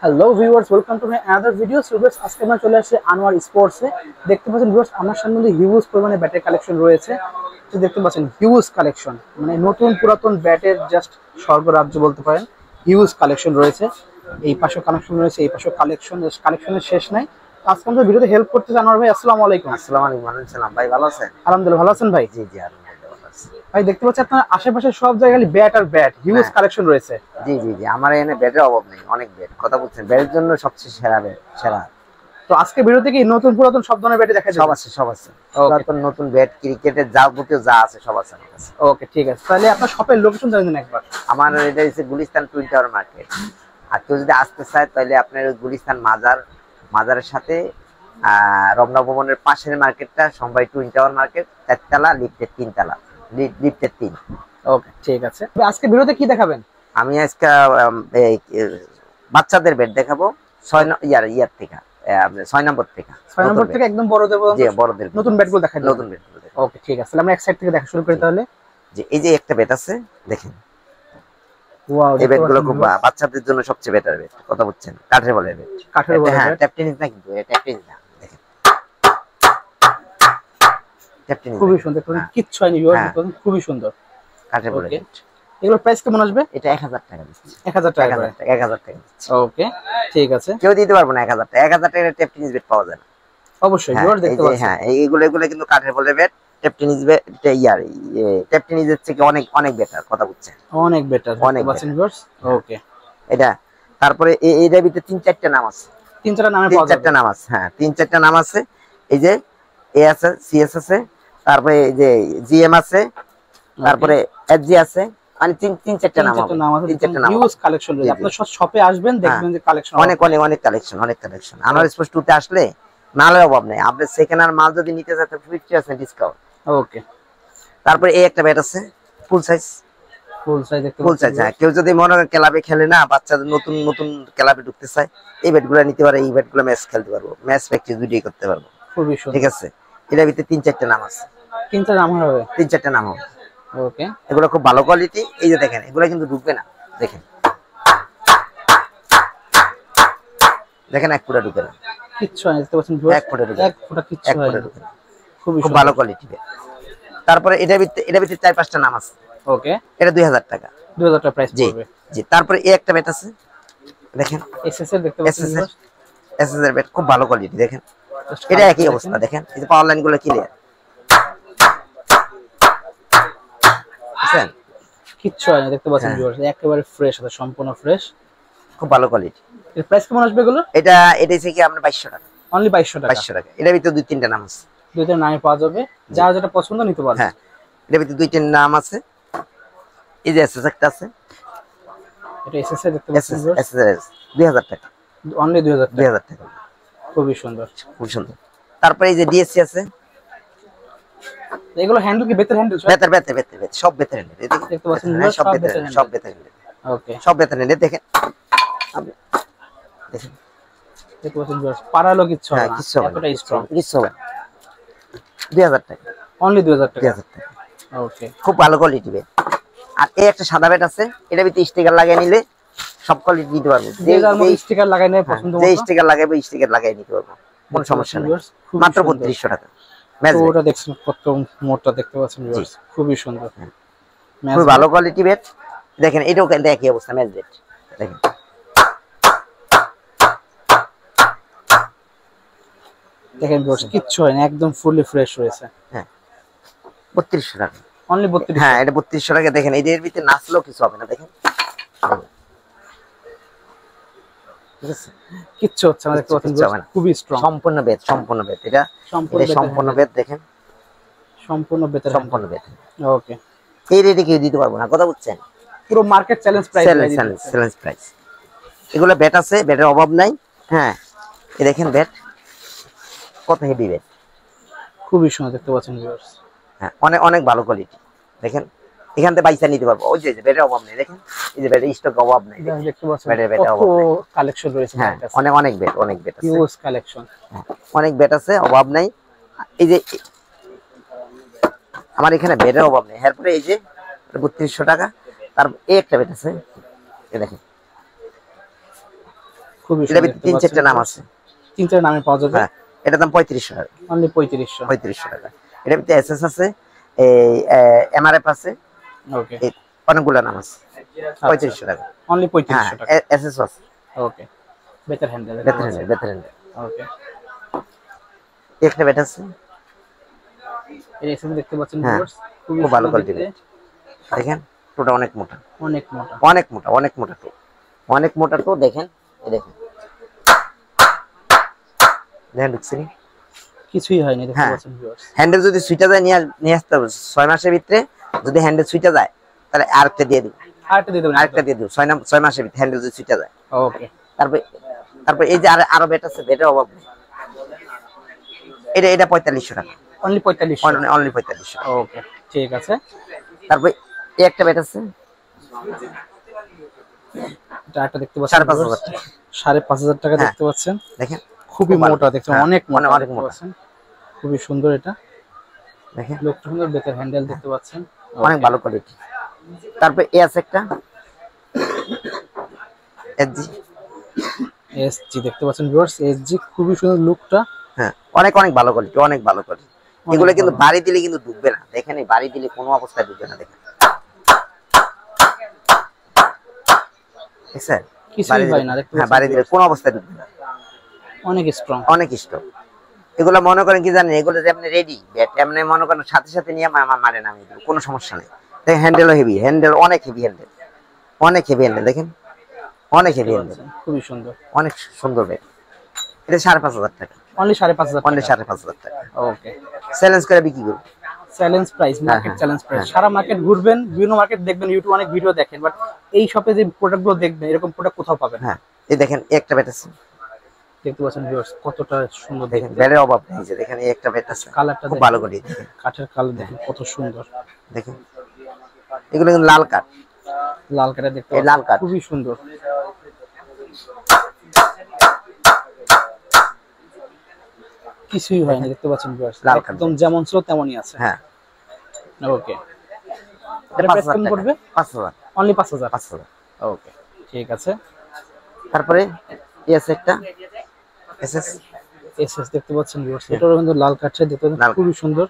Hello viewers, welcome to my another video. So viewers, আজকে আমরা চলে আসছি আনোয়ার স্পোর্টসে। দেখতে পাচ্ছেন ভিউয়ার্স, আমার সামনে মধ্যে হিউজ পরিমাণে ব্যাটের কালেকশন রয়েছে। তো দেখতে পাচ্ছেন হিউজ কালেকশন, মানে নতুন পুরাতন ব্যাটের জাস্ট স্বর্গরাজ্য বলতে পারেন। হিউজ কালেকশন রয়েছে, এই পাশে কালেকশন রয়েছে, এই পাশে কালেকশন, কালেকশনের শেষ নাই। আজকে আমাদের ভিডিওতে হেল্প করতেছে আনোয়ার ভাই। আসসালামু আলাইকুম। আসসালামু আলাইকুম। ওয়ালাইকুম সালাম। ভাই ভালো আছেন? আলহামদুলিল্লাহ, ভালো আছেন ভাই? জি জি আলহামদুলিল্লাহ ভালো আছি। ভাই দেখতে পাচ্ছি আপনার আশেপাশে সব জায়গায় ব্যাট আর ব্যাট, হিউজ কালেকশন রয়েছে। জি জি জি আমার এখানে ব্যাটের অভাব নেই, অনেক ব্যাট। কথা বলছেন, ব্যাটের জন্য সবচেয়ে সেরা ব্যাট, সেরা। তো আজকে ভিডিওতে কি নতুন পুরাতন সব ধরনের ব্যাটই দেখা যাবে? সব আছে, সব আছে। পুরাতন নতুন ব্যাট, ক্রিকেটের যাবতীয় যা আছে সব আছে আমার কাছে। ওকে, ঠিক আছে। তাহলে আপনার শপের লোকেশন জানিয়ে দিন একবার। আমার এটা হচ্ছে গুলিস্তান টুইন টাওয়ার মার্কেট। আর কেউ যদি আসতে চায় তাহলে আপনার ওই গুলিস্তান মাজারের সাথে রমনা ভবনের পাশের মার্কেটটা সমবায় টুইন টাওয়ার মার্কেট, 4 তলা, লিফটের 3 তলা, লিফটের 3। ওকে, ঠিক আছে। আজকে ভিডিওতে কি দেখাবেন? আমি আজকে বাচ্চাদের বেড দেখাবো 6 ইয়ার থেকে, 6 নম্বর থেকে। 6 নম্বর থেকে একদম বড়দের পর্যন্ত। জি, বড়দের নতুন ব্যাটগুলো দেখাবেন। নতুন ব্যাটগুলো দেখাবো। ওকে, ঠিক আছে। আমরা এক সাইড থেকে দেখা শুরু করি তাহলে। যে এই যে একটা ব্যাট আছে দেখেন, ওয়াও, এই ব্যাটগুলো খুব বাচ্চাদের জন্য সবচেয়ে বেটার ব্যাট। কথা বলছেন, কাঠের বলের ব্যাট। কাঠের বলের হ্যাঁ, ব্যাট। ট্যাপ টেনিস না, কিন্তু এটা ট্যাপ টেনিস না। দেখেন ট্যাপ টেনিস খুবই সুন্দর, কিচ্ছু হয়নি ভিউয়ার্স, খুবই সুন্দর কাঠের বলের ব্যাট। এগুলোর প্রাইস কেমন আসবে? এটা 1000 টাকা দিচ্ছি। 1000 টাকা। 1000 টাকা দিচ্ছি। ওকে, ঠিক আছে। কেউ দিতে পারবো না 1000 টাকা। 1000 টাকা ট্যাপ টেনিস ব্যাট পাওয়া যায় না। অবশ্যই ভিউয়ার্স দেখতে পাচ্ছেন। হ্যাঁ, এগুলো কিন্তু কাঠের বলের bat. Tape tennis bat tape টেনিসের থেকে অনেক অনেক বেটার। কথা বুঝছেন, অনেক বেটার দেখতে পাচ্ছেন ভিউয়ার্স। ওকে, এটা তারপরে এইটার ভিতরে 3-4টা নাম আছে। 3-4টা নামে পাওয়া যাবে। 3-4টা নাম আছে, হ্যাঁ 3-4টা নাম আছে। এই যে এ আছে, সিএস আছে, তারপরে এই যে জিএম আছে, তারপরে এসজি আছে। মানে 3-4টা নাম আছে। 3-4টা নাম হিউজ কালেকশন রয়েছে। আপনারা সব শপে আসবেন, দেখবেন যে কালেকশন অনেক অনেক অনেক কালেকশন, অনেক কালেকশন। আনোয়ার স্পোর্টস 2 তে আসলে মালের অভাব নেই। আপনি সেকেন্ড হ্যান্ড মাল যদি নিতে চান 50% ডিসকাউন্ট। ওকে, তারপরে এই একটা ব্যাট আছে ফুল সাইজ। ফুল সাইজ দেখতে ফুল সাইজ, হ্যাঁ। কেউ যদি মনে করেন ক্লাবে খেলে না, বাচ্চাদের নতুন নতুন ক্লাবে ঢুকতে চায়, এই ব্যাটগুলো নিতে পারে। এই ব্যাটগুলো ম্যাচ খেলতে পারবো, ম্যাচ প্র্যাকটিস দুটোই করতে পারবো। খুবই সুন্দর। ঠিক আছে, এটার ভিতরে 3-4টা নাম আছে। 3-4টা নাম হবে? 3-4টা নাম হবে। ওকে, এগুলো খুব ভালো কোয়ালিটি। এই যে দেখেন, এগুলো কিন্তু ঢুকবে না। দেখেন দেখেন, 1 ফুটা ঢুকে না। কিচ্ছু হয় দেখতে পাচ্ছেন ভিউয়ার্স। 1 ফুটা ঢুকে, 1 ফুটা কিচ্ছু হয় না। খুব ভালো কোয়ালিটি। তারপরে এটার ভিতরে 4-5টা নাম আছে। ওকে, এটা 2000 টাকা। 2000 টাকা প্রাইস জি পড়বে। জি। তারপরে এই একটা ব্যাট আছে দেখেন, এসএস এর দেখতে পাচ্ছেন ভিউয়ার্স। এসএস এর ব্যাট খুব ভালো কোয়ালিটি। দেখেন এটা একই অবস্থা। দেখেন এই যে পাওয়ার লাইন গুলো ক্লিয়ার, বুঝছেন? কিচ্ছু হয় না দেখতে পাচ্ছেন ভিউয়ার্স, একেবারে ফ্রেশ আছে, সম্পূর্ণ ফ্রেশ, খুব ভালো কোয়ালিটি। এর প্রাইস কেমন আসবে এগুলো? এটাই থেকে আমরা 2200 টাকা। অনলি 2200 টাকা। 2200 টাকা। এটার ভিতরে 2-3টা নাম আছে। 2টা নামে পাওয়া যাবে, যার যেটা পছন্দ নিতে পারবে। হ্যাঁ, এটার ভিতরে 2-3টা নাম আছে। এই যে এসএস একটা আছে, এটা এসএস এর দেখতে পাচ্ছেন ভিউয়ার্স। এসএস 2000 টাকা। অনলি 2000 টাকা। 2000 টাকা, খুবই সুন্দর, খুব সুন্দর। তারপরে এই যে ডিএসসি আছে। এগুলো হ্যান্ডেল কি বেতের হ্যান্ডেল? বেতের সব বেতের হ্যান্ডেল। দেখতে পাচ্ছেন সব বেতের হ্যান্ডেল। ওকে, সব বেতের হ্যান্ডেল। দেখেন দেখেন, দেখতে পাচ্ছেন ভিউয়ার্স, পারালো কিচ্ছু হবে না, কিচ্ছু হবে না, এতটা স্ট্রং। কিচ্ছু হবে না। 2000 টাকা। অনলি 2000 টাকা। 2000 টাকা। ওকে, খুব ভালো কোয়ালিটি ব্যাট। আর এই একটা সাদা ব্যাট আছে, এটা ভিতরে স্টিকার লাগিয়ে নিলে সব কোয়ালিটি দিতে পারবো। যে যার মতো স্টিকার লাগাই নেয় পছন্দ মতো। যে স্টিকার লাগাবে স্টিকার লাগিয়ে নিতে পারবো, কোনো সমস্যা নেই। মাত্র 3200 টাকা। ম্যাচ ওটা দেখছেন কত মোটা দেখতে পাচ্ছেন ভিউয়ার্স, খুবই সুন্দর। খুব ভালো কোয়ালিটি ব্যাট। দেখেন এটাও কিন্তু একই অবস্থা, ম্যাচ ব্যাট। দেখেন দেখেন ভিউয়ার্স, কিচ্ছু হয় না, একদম ফুলি ফ্রেশ রয়েছে। হ্যাঁ, 3200 টাকা। অনলি 32। হ্যাঁ, এটা 3200 টাকা। দেখেন এর ভিতরে নাচলেও কিছু হবে না। দেখেন ঠিক আছে, কিচ্ছু হচ্ছে না দেখতে পাচ্ছেন, খুবই স্ট্রং, সম্পূর্ণ বেত। এটা সম্পূর্ণ বেত। দেখেন সম্পূর্ণ বেতের। ওকে, এই রেটে কেউ দিতে পারবো না। কথা বুঝছেন? পুরো market challenge price. Challenge price. এগুলো ব্যাট আছে, ব্যাটের অভাব নাই। হ্যাঁ, এই দেখেন ব্যাট কত হেভি ব্যাট, খুবই সুন্দর দেখতে পাচ্ছেন ভিউয়ার্স। হ্যাঁ, অনেক অনেক ভালো কোয়ালিটি। দেখেন এখান থেকে বাইসা নিতে পারবো। ওই যে ব্যাটের অভাব নেই। দেখেন এই যে ব্যাটের স্টক অভাব নেই। দেখতে পাচ্ছেন ব্যাটের অভাব নেই। কালেকশন রয়েছে। হ্যাঁ, অনেক ব্যাট আছে, হিউজ কালেকশন। অনেক ব্যাট আছে, অভাব নাই। এই যে আমার এখানে ব্যাটের অভাব নেই। এরপরে এই যে 3200 টাকা। তার এই একটা ব্যাট আছে, এই দেখেন খুবই এটা সুন্দর, তিন চারটা নাম আছে, 3-4 নামে পাওয়া যাবে। হ্যাঁ এটার দাম 3500 টাকা, অনলি 3500। 3500 টাকা। এটার ভিতরে এসএস আছে, এই এমআরএফ আছে, ওকে, এই অনেকগুলো নাম আছে। 3500 টাকা, অনলি হ্যাঁ 3500 টাকা। এসএস আছে, okay, better handle. Better handle. Okay, একটা ব্যাট আছে, এই এসএস দেখতে পাচ্ছেন হ্যাঁ ভিউয়ার্স, খুবই খুব ভালো সুন্দর কোয়ালিটি। দেখতে, দেখেন টোটা অনেক মোটা, অনেক মোটা। অনেক মোটা, অনেক মোটা টো, অনেক মোটা টো। দেখেন এই দেখেন, দেখেন ঢুকছে নি? কিছুই হয়নি দেখতে হ্যাঁ। পাচ্ছেন ভিউয়ার্স। হ্যান্ডেল যদি সুইটা যায় নিয়ে আসতে হবে 6 মাসের ভিতরে। যদি হ্যান্ডেল সুইটা যায় তাহলে আরেকটা দিয়ে দিব, আরেকটা দিয়ে দেবেন? আরেকটা দিয়ে দিব 6 মাসের ভিতরে হ্যান্ডেল যদি সুইটা যায়। ওকে, তারপর তারপর এই যে আরো ব্যাট আছে, ব্যাটের অভাব নেই। এটা 4500 টাকা, অনলি 4500। অনলি 4500 টাকা। ওকে, ঠিক আছে। তারপর এই একটা ব্যাট আছে, এটা একটা দেখতে পাচ্ছেন 5500 টাকা। 5500 টাকা হ্যাঁ। দেখতে পাচ্ছেন, দেখেন খুবই খুব ভালো। মোটা দেখতে, হ্যাঁ, অনেক মোটা, অনেক দেখতে মোটা। পাচ্ছেন, খুবই সুন্দর। এটা দেখেন লোকটা সুন্দর, বেতের হ্যান্ডেল দেখতে পাচ্ছেন, অনেক ভালো কোয়ালিটি। তারপর এই আছে একটা এসজি, এসজি দেখতে পাচ্ছেন ভিউয়ার্স, এসজি খুবই সুন্দর লুকটা। হ্যাঁ অনেক অনেক ভালো কোয়ালিটি, অনেক ভালো কোয়ালিটি। এগুলো কিন্তু বাড়ি দিলে কিন্তু ডুববে না, দেখেন এই বাড়ি দিলে কোনো অবস্থায় ডুববে না। দেখেন দেখছেন, কিছুই হয় না দেখতে হ্যাঁ পাচ্ছেন বাড়ি দিলে কোনো অবস্থায় ডুববে না, অনেক স্ট্রং। অনেক স্ট্রং। এগুলো মনে করেন কি জানেন, এগুলো যে আপনি রেডি ব্যাট এমনি মনে করেন সাথে সাথে নিয়ে মারে নামিয়ে দেবো, কোনো সমস্যা নেই। দেখেন হ্যান্ডেলও হেভি, হ্যান্ডেল অনেক হেভি, হ্যান্ডেল অনেক হেভি, হ্যান্ডেল দেখেন অনেক হেভি হ্যান্ডেল, খুবই সুন্দর। অনেক সুন্দর ব্যাট। এটা 5500 টাকা, অনলি 5500 অনলি টাকা। 5500 টাকা। ওকে, চ্যালেঞ্জ করে বিক্রি করবো। চ্যালেঞ্জ প্রাইস, মার্কেট হ্যাঁ, চ্যালেঞ্জ প্রাইস। হ্যাঁ। সারা মার্কেট ঘুরবেন, বিভিন্ন মার্কেট দেখবেন, ইউটিউবে অনেক ভিডিও দেখেন, বাট এই শপে যে প্রোডাক্টগুলো দেখবেন এরকম প্রোডাক্ট কোথাও পাবেন না। হ্যাঁ এই দেখেন একটা ব্যাট আছে, দেখতে পাচ্ছেন ভিউয়ার্স কতটা সুন্দর দেখেন দেখতে, ব্যাটের অভাব নেই। যে দেখেন এই একটা ব্যাট আছে, কালারটা খুব দেখেন, ভালো কোয়ালিটি। দেখেন কাঠের কালার দেখেন কত সুন্দর, দেখেন এগুলো কিন্তু লাল কাঠ, লাল কালার দেখতে এই লাল পাচ্ছেন, কাঠ। খুবই সুন্দর। কিছুই হয়নি দেখতে পাচ্ছেন ভিউয়ার্স, লাল কাঠ। একদম যেমন ছিল তেমনই আছে। হ্যাঁ ওকে, এটা এটা প্রাইস 5000 কেমন টাকা, পড়বে? 5000, অনলি 5000। 5000। ওকে, ঠিক আছে। তারপরে এস একটা এসএস, এসএস দেখতে পাচ্ছেন ভিউয়ার্স, এটারও কিন্তু লাল কাঠটা দেখতে পাচ্ছেন, লাল খুবই সুন্দর।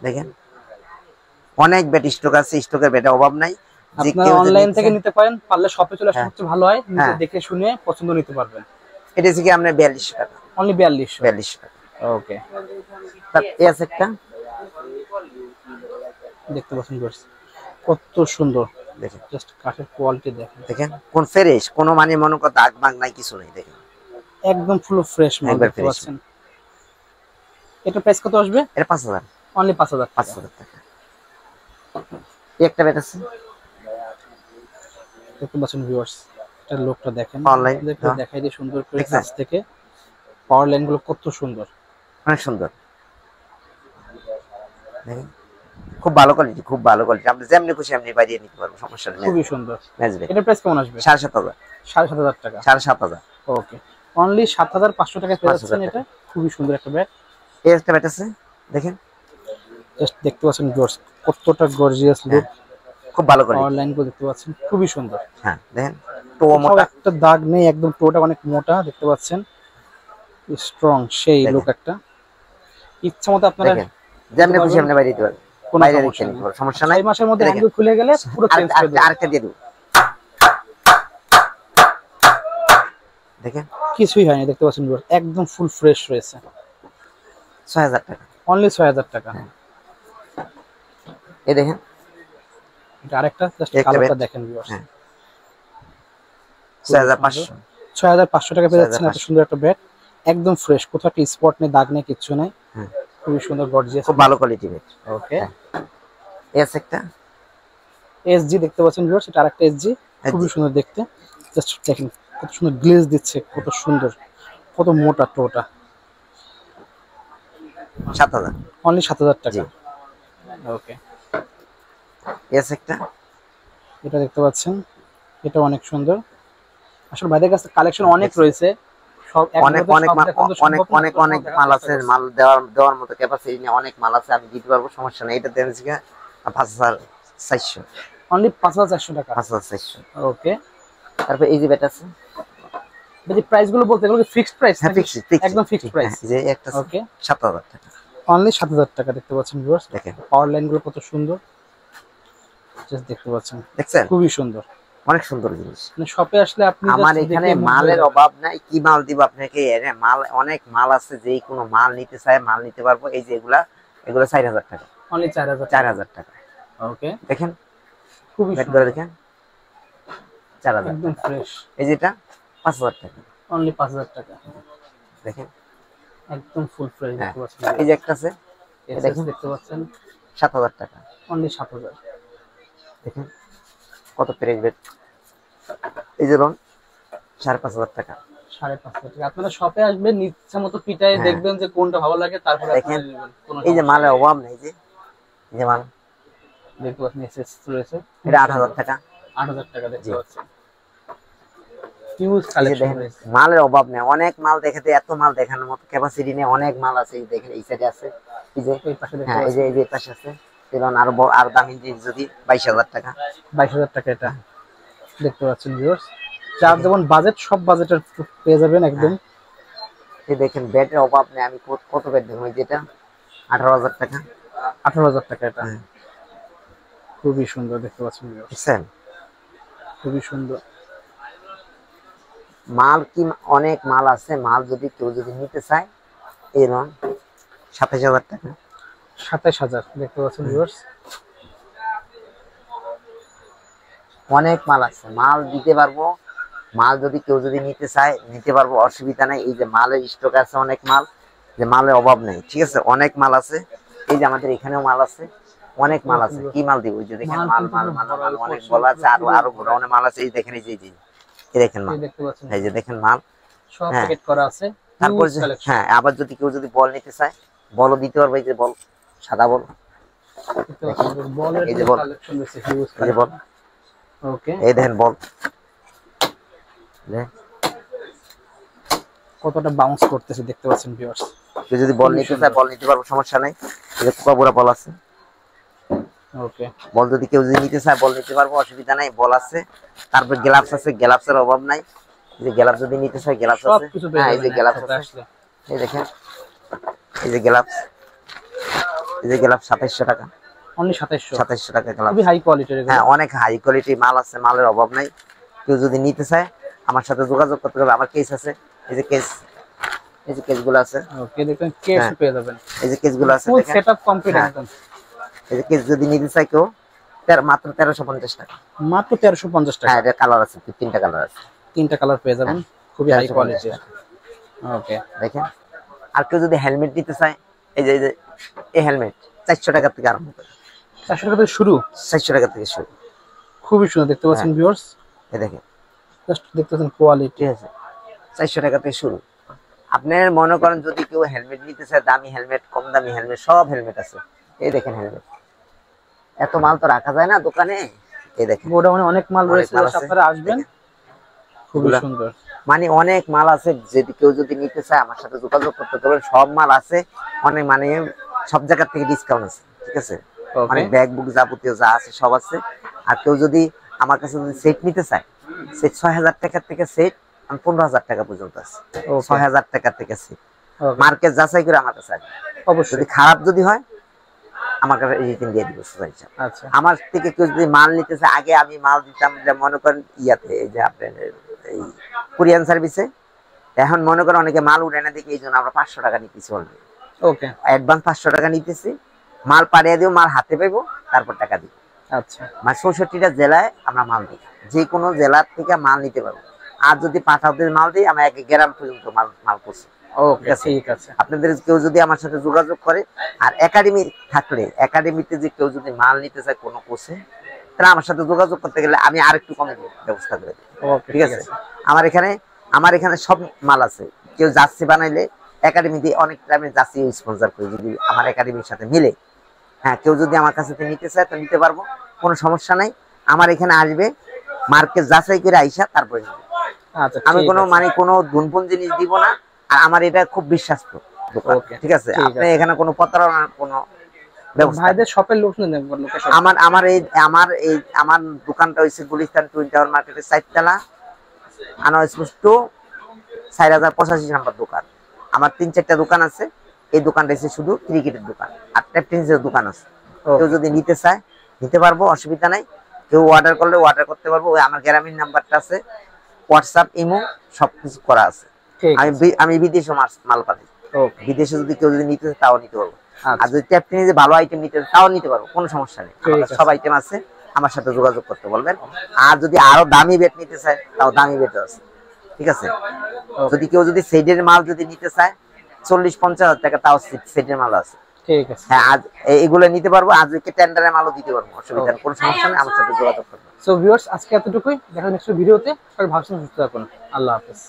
দেখেন অনেক ব্যাট স্টক আছে, স্টকের ব্যাটের অভাব নাই। যে আপনারা কেউ যদি অনলাইন নিতে থেকে চায়- নিতে পারেন, পারলে শপে চলে আসলে হ্যাঁ। সবচেয়ে ভালো হয়, নিজে হ্যাঁ। দেখে শুনে পছন্দ নিতে পারবেন। এটা থেকে আপনার 4200 টাকা, অনলি 4200। 4200 টাকা। ওকে, তার এস একটা দেখতে পাচ্ছেন ভিউয়ার্স কত সুন্দর, দেখেন, জাস্ট কাঠের কোয়ালিটি দেখেন, দেখেন কোন ফ্রেশ, কোনো মানে মনে কর দাগ মাগ নাই, কিছু নাই। দেখেন একদম ফুল ফ্রেশ মাল একবার দেখতে fresh পাচ্ছেন। এটা প্রাইস কত আসবে? এটা 5000, অনলি 5000 টাকা। 5000 টাকা। এই একটা ব্যাট আছে দেখতে পাচ্ছেন ভিউয়ার্স, এটার লোকটা দেখেন, Online, দেখে হ্যাঁ। দেখাই দিয়ে সুন্দর করে দেখছেন? কাছ থেকে পাওয়ার লাইন গুলো কত সুন্দর। অনেক সুন্দর। দেখেন খুব ভালো কোয়ালিটি, খুব ভালো কোয়ালিটি। আপনি যেমনি খুশি এমনি বাড়িয়ে নিতে পারবো, সমস্যা নেই। খুবই সুন্দর। ম্যাচ ব্যাট এটা প্রাইস কেমন আসবে? 7500, 7500 টাকা। 7500। ওকে, অনলি 7500 টাকায় পেয়ে 5000 যাচ্ছেন। এটা খুবই সুন্দর একটা ব্যাট, এই একটা ব্যাট আছে দেখেন, জাস্ট দেখতে পাচ্ছেন ভিউয়ার্স কতটা গর্জিয়াস লুক, খুব ভালো পাওয়ার কোয়ালিটি। লাইন গুলো দেখতে পাচ্ছেন খুবই সুন্দর। হ্যাঁ দেখেন টো কোথাও মোটা, একটা দাগ নেই, একদম টোটা অনেক মোটা দেখতে পাচ্ছেন, স্ট্রং সেই দেখেন। লুক একটা। ইচ্ছা মতো আপনারা দেখেন যেমনি খুশি এমনি বাড়িয়ে দিতে পারবো, কোনো বাইরে সমস্যা রেখে নেই। নিতে পারবো, সমস্যা নাই। 6 মাসের মধ্যে দেখেন। হ্যান্ডেল খুলে গেলে পুরো চেঞ্জ করে দেবো। আরেকটা দিয়ে দেবো। দেখেন কিছুই হয়নি দেখতে পাচ্ছেন ভিউয়ার্স, একদম ফুল ফ্রেশ রয়েছে। 6000 টাকা। অনলি 6000 টাকা। এই দেখেন এটা আরেকটা, জাস্ট একটা কালারটা ব্যাট। দেখেন ভিউয়ার্স, হ্যাঁ 6500, 6500 টাকা পেয়ে যাচ্ছেন এত 6500 সুন্দর একটা ব্যাট, একদম ফ্রেশ, কোথাও একটা স্পট নেই, দাগ নেই, কিচ্ছু নেই, হ্যাঁ খুবই সুন্দর গর্জিয়াস। খুব ভালো কোয়ালিটি ব্যাট। ওকে, এস একটা এসজি দেখতে পাচ্ছেন ভিউয়ার্স, এটা আরেকটা এসজি, খুবই সুন্দর দেখতে, জাস্ট দেখেন কত সুন্দর গ্লেজ দিচ্ছে, কত সুন্দর, কত মোটা টোটা। 7000। অনলি 7000 টাকা। জি। ওকে, এস একটা এটা দেখতে পাচ্ছেন, এটা অনেক সুন্দর। আসলে ভাইদের কাছে কালেকশন অনেক দেখছি। রয়েছে, সব এক অনেক ভিডিওতে অনেক সব দেখানো তো অনেক সম্ভব না, অনেক তো অনেক সব মাল দেখানোর আছে, চেষ্টা মাল দেওয়ার মতো ক্যাপাসিটি নিয়ে অনেক মাল আছে, আমি দিতে পারবো, সমস্যা নেই। এটা দেন থেকে 5400, অনলি 5400 টাকা। 5400। ওকে, তারপর এই যে ব্যাট আছে, যে প্রাইস গুলো বলতে এগুলো ফিক্সড প্রাইস? হ্যাঁ ফিক্সড, একদম ফিক্সড প্রাইস। যে একটা ওকে 7000 টাকা, অনলি 7000 টাকা। দেখতে পাচ্ছেন ভিউয়ার্স, দেখেন পাওয়ার লাইন গুলো কত সুন্দর, জাস্ট দেখতে পাচ্ছেন, দেখছেন খুবই সুন্দর, অনেক সুন্দর জিনিস। মানে শপে আসলে আপনি আমার just এখানে দেখে মুগ্ধ মালের হয়ে যাবেন। অভাব নাই, কি মাল দিব আপনাকে, মাল অনেক মাল আছে, যে কোনো মাল নিতে চায় মাল নিতে পারবো। এই যে এগুলা 4000 টাকা, অনলি 4000 4000 টাকা। ওকে দেখেন খুবই ব্যাট সুন্দর, করে দেখেন 4000 একদম টাকা। ফ্রেশ, এই যেটা 5000 টাকা, অনলি 5000 টাকা, দেখেন একদম ফুল ফ্রেশ। হ্যাঁ। দেখতে পাচ্ছেন এই যে একটা আছে, এসএস দেখেন দেখতে পাচ্ছেন, 7000 টাকা, অনলি 7000, দেখেন কত প্রাইস বেট। এই যে রং 5500 টাকা, 5500 টাকা। আপনারা শপে আসবেন, ইচ্ছা মতো পিটায় হ্যাঁ। দেখবেন যে কোনটা ভালো লাগে, তারপরে দেখেন আপনারা নেবেন, কোনো এই যে সমস্যা মালের অভাব নেই, এই যে মাল, নেই। দেখতে পাচ্ছেন এসএস রয়েছে, এটা 8000 টাকা। 8000 টাকা দেখতে জি। পাচ্ছেন, হিউজ এই যে কালেকশন দেখেন রয়েছে। মালের অভাব নেই, অনেক মাল দেখাতে, এত মাল দেখানোর মতো ক্যাপাসিটি নেই, অনেক মাল আছে। এই দেখেন এই সাইডে আছে, এই যে এই পাশে দেখতে হ্যাঁ, এই যে পাচ্ছেন এই যে পাশে আছে। এবং আরো আর দামি জিনিস যদি 22000 টাকা, 22000 টাকা এটা দেখতে পাচ্ছেন ভিউয়ার্স। যার যেমন বাজেট, সব বাজেটের পেয়ে যাবেন একদম। এই দেখেন ব্যাটের অভাব নেই। আমি কত ব্যাট দেখুন, এই যেটা 18000 টাকা, 18000 টাকা এটা, হ্যাঁ। খুবই সুন্দর দেখতে পাচ্ছেন ভিউয়ার্স, বুঝছেন খুবই সুন্দর। মাল কি অনেক মাল আছে, মাল যদি কেউ যদি নিতে চায় এরকম 27000 টাকা, 27000 দেখতে পাচ্ছেন ভিউয়ার্স, অনেক মাল আছে, মাল দিতে পারবো। মাল যদি কেউ যদি নিতে চায় নিতে পারবো, অসুবিধা নাই। এই যে মালের স্টক আছে, অনেক মাল, যে মালের অভাব নেই, ঠিক আছে, অনেক মাল আছে। এই যে আমাদের এখানেও মাল আছে, অনেক মাল আছে। কি মাল দিব, ওই যে দেখেন মাল মাল মাল মাল অনেক বলা আছে, আরো আরো গোডাউনে মাল আছে। এই দেখেন এই যে এই দেখেন মাল, এই দেখতে পাচ্ছেন এই যে দেখেন মাল, সব হ্যাঁ। প্যাকেট করা আছে, তারপর হিউজ যে কালেকশন। হ্যাঁ, আবার যদি কেউ যদি বল নিতে চায় বলও দিতে পারবে। এই যে বল, সাদা বল, দেখতে পাচ্ছেন বলের এই যে বল, কালেকশন রয়েছে, হিউজ এই যে বল, ওকে এই দেখেন বল, কতটা বাউন্স করতেছে দেখতে পাচ্ছেন ভিউয়ার্স। কেউ যদি বল নিতে চায় বল নিতে পারবো, সমস্যা নাই। এই যে কোকাবুরা বল আছে, ওকে বল যদি কেউ যদি নিতে চায় বল নিতে পারবো, অসুবিধা নাই, বল আছে। তারপর গ্লাভস আছে, গ্লাভসের অভাব নাই। এই যে গ্লাভস যদি নিতে চায় গ্লাভস আছে, সবকিছু পেয়ে হ্যাঁ। এই যে যাবেন গ্লাভস একসাথে আছে, আসলে। এই দেখেন এই যে গ্লাভস, এই যে গ্লাভস 2700 টাকা, অনলি 2700, 2700 টাকা গ্লাভস। খুবই হাই কোয়ালিটির এগুলো। হ্যাঁ, অনেক হাই কোয়ালিটি মাল আছে, মালের অভাব নাই। কেউ যদি নিতে চায় আমার সাথে যোগাযোগ করতে হবে। আমার কেস আছে, এই যে কেস, এই যে কেসগুলো আছে, ওকে দেখেন কেস হ্যাঁ। পেয়ে যাবেন, এই যে কেসগুলো আছে ফুল দেখেন, সেটআপ কমপ্লিট হ্যাঁ। একদম। এই যে কেস যদি নিতে চায় কেউ মাত্র 1350 টাকা। মাত্র 1350 টাকা, হ্যাঁ, এটা কালার আছে, 3টা কালার আছে, তিনটা কালার পেয়ে যাবেন, খুবই হাই 1350 কোয়ালিটির। টাকা। ওকে দেখেন আর কেউ যদি হেলমেট নিতে চায়, এই যে এই হেলমেট 400 টাকা থেকে আরম্ভ করে, 400 টাকা থেকে শুরু, 400 টাকা থেকে শুরু। খুবই সুন্দর দেখতে পাচ্ছেন ভিউয়ার্স, এই দেখেন, জাস্ট দেখতে পাচ্ছেন কোয়ালিটি। ঠিক আছে, 400 টাকা থেকে শুরু। আপনার মনে করেন যদি কেউ হেলমেট নিতে চায়, দামি হেলমেট, কম দামি হেলমেট, সব হেলমেট আছে। এই দেখেন হেলমেট, এত মাল তো রাখা যায় না দোকানে। এই দেখেন গোডাউনে অনেক মাল অনেক রয়েছে, মাল জাস্ট আছে, আপনারা আসবেন, দেখেন। খুবই এগুলা সুন্দর। মানে অনেক মাল আছে, যদি কেউ যদি নিতে চায় আমার সাথে যোগাযোগ করতে পারবেন। সব মাল আছে, অনেক মানে সব জায়গা থেকে ডিসকাউন্ট আছে, ঠিক আছে। ওকে অনেক ব্যাগ বুক যাবতীয় যা আছে সব আছে। আর কেউ যদি আমার কাছে যদি সেট নিতে চায়, সেট 6000 টাকা থেকে সেট 15000 টাকা পর্যন্ত আছে। ওকে 6000 টাকা থেকে সেট ওকে মার্কেট যাচাই করে আমার কাছে আসবে। অবশ্যই। যদি খারাপ যদি হয় আমার কাছে রিটার্ন দিয়ে দিব সোজা হিসাব। আচ্ছা আমার থেকে কেউ যদি মাল নিতে চায়, আগে আমি মাল দিতাম যে মনে করেন ইয়াতে, এই যে আপনার এই কুরিয়ান সার্ভিসে। এখন মনে করেন অনেকে মাল উঠে না দেখি, এই জন্য আমরা 500 টাকা নিতেছি অলরেডি, ওকে অ্যাডভান্স 500 টাকা নিতেছি। মাল পাঠিয়ে দিব, মাল হাতে পাইবো, তারপর টাকা দিব। আচ্ছা মানে 64টা জেলায় আমরা মাল দিই, যে কোনো জেলার থেকে মাল নিতে পারবো। আর যদি পাঠাতে মাল দিই, আমরা 1 গ্রাম পর্যন্ত মাল করছি। ওকে ঠিক আছে। আপনাদের কেউ যদি আমার সাথে যোগাযোগ করে, আর একাডেমি থাকলে, একাডেমিতে যে কেউ যদি মাল নিতে চায় কোনো কোর্সে, তাহলে আমার সাথে যোগাযোগ করতে গেলে আমি আরেকটু কমে ব্যবস্থা করে দিই, ওকে ঠিক আছে। আমার এখানে সব মাল আছে। কেউ জার্সি বানাইলে একাডেমি দিয়ে অনেক টাইমে জার্সি স্পন্সর করি, যদি আমার একাডেমির সাথে মিলে। হ্যাঁ, কেউ যদি আমার কাছে নিতে চায় তো নিতে পারবো, কোনো সমস্যা নাই। আমার এখানে আসবে, মার্কেট যাচাই করে আইসা তারপরে নিবে। আচ্ছা আমি ঠিক কোনো আছে। মানে কোনো ধুনপুন জিনিস দিব না। আর আমার এটা খুব বিশ্বাস্ত দোকান, ওকে, ঠিক আছে। ঠিক আপনি আছে। এখানে কোনো প্রতারণার কোনো ব্যবস্থা নেই। ভাইদের শপের লোকেশন লোকেশন আমার দোকানটা হচ্ছে গুলিস্তান টুইন টাওয়ার মার্কেটের 4 তলা, আনোয়ার স্পোর্টস 2 4085 নাম্বার দোকান। আমার 3-4টা দোকান আছে, এই দোকানটা হচ্ছে শুধু ক্রিকেটের দোকান, আর ট্যাপ টেনিসের দোকান আছে। কেউ যদি নিতে চায় নিতে পারবো, অসুবিধা নাই। কেউ অর্ডার করলে অর্ডার করতে পারবো। ওই আমার গ্রামীণ নাম্বারটা আছে, হোয়াটসঅ্যাপ, ইমো সবকিছু করা আছে। আমি বিদেশে মাল পাঠাই, বিদেশে যদি কেউ যদি নিতে চায় তাও নিতে পারবো। আর যদি ট্যাপ টেনিসে ভালো আইটেম নিতে তাও নিতে পারবো, কোনো সমস্যা নেই। সব আইটেম আছে, আমার সাথে যোগাযোগ করতে বলবেন। আর যদি আরো দামি ব্যাট নিতে চায় তাও দামি ব্যাটও আছে, ঠিক আছে। যদি কেউ যদি সেটের মাল যদি নিতে চায় 40-50 হাজার টাকা, তাও সেটের মাল আছে, ঠিক আছে। হ্যাঁ, আজ এগুলো নিতে পারবো, আজকে টেন্ডারের মালও দিতে পারবো, অসুবিধা নেই, কোনো সমস্যা নেই, আমার সাথে যোগাযোগ করবেন। সো ভিউয়ার্স, আজকে এতটুকুই, দেখা নেক্সট ভিডিওতে। সবাই ভালো সুস্থ থাকুন, আল্লাহ হাফেজ।